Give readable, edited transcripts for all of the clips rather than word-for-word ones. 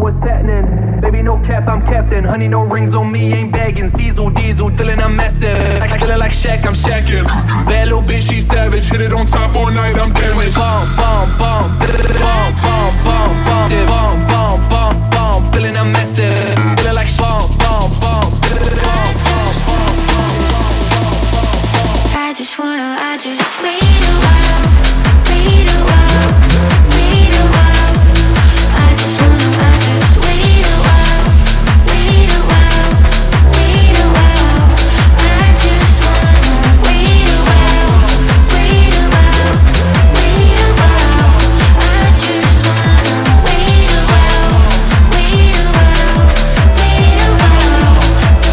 what's happening. Baby, no cap, I'm captain. Honey, no rings on me, ain't baggins. Diesel, feeling I'm massive. I feeling like Shaq, I'm shacking. Bad little bitch, she savage. Hit it on top all night, I'm damaged. Bomb, bomb, bomb, bomb, bomb, bomb, bomb, bomb, bomb, bomb, bomb. Feeling I'm massive. Feeling like bomb, bomb, bomb, bomb, bomb, bomb. I just wait a while, wait a while, wait a while. I just wait a while, wait a while, wait a while. I just wanna wait a while, wait a while, wait a while. I just wanna wait a while, wait a while, wait a while.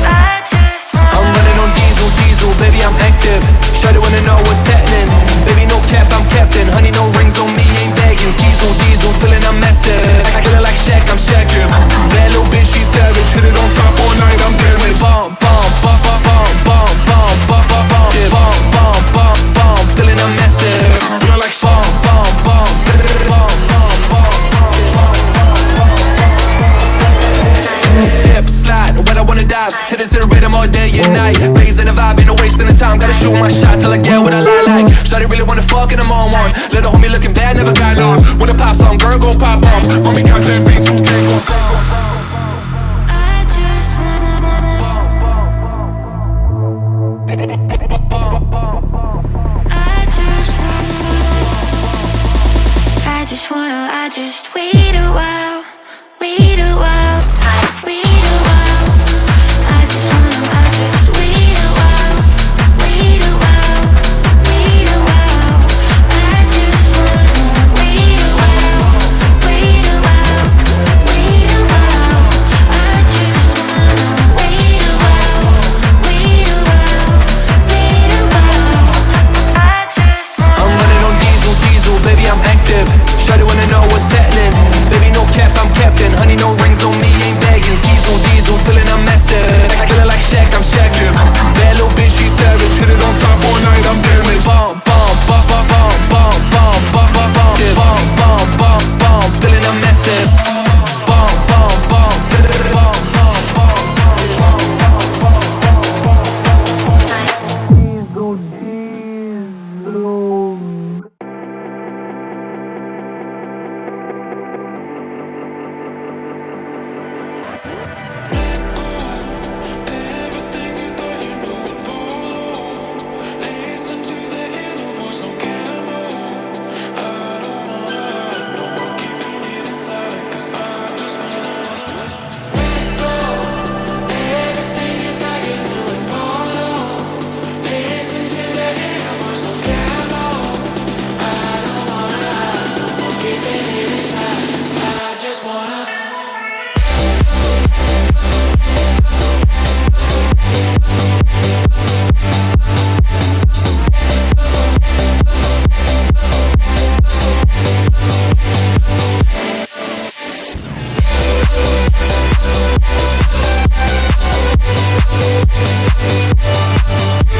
I just wanna. I'm running on diesel, baby, I'm active. Shawty wanna know what's happening. Baby, no cap, I'm captain. Honey, no rings on me, ain't baggins. Diesel, feeling I'm massive. I feeling like Shaq, I'm shacking. Bad little bitch, she savage. Hit it on top all night, I'm damaged. Bomb, bomb, bomb, bomb, bomb, bomb, bomb, bomb, bomb, yeah, bomb, bomb, bomb, bomb. Feeling I'm massive. Feeling like bomb, bomb, bomb, bomb, bomb, bomb. Dip, slide, when I wanna dive. Hit it to the rhythm all day and night. Raising the vibe, ain't no wasting the time. Gotta shoot my shot till I get what I like. Shawty really wanna fuck and I'm on one. Little homie looking bad, never got none. When a pop song, girl go pop off. When we count them beats, who can't go? I just wanna. I just wait a while, wait a while, wait a while. I just wait a while, wait a while, wait a while. I just wanna wait a while, wait a while, wait a while. I just wanna wait a while, wait a while, wait a while. I just wanna. I'm running on diesel, baby, I'm active. Shawty wanna know what's happening. Baby, no cap, I'm captain. Honey, no rings on me, ain't baggins. Diesel, feeling I'm massive. I feeling like Shaq, I'm shacking.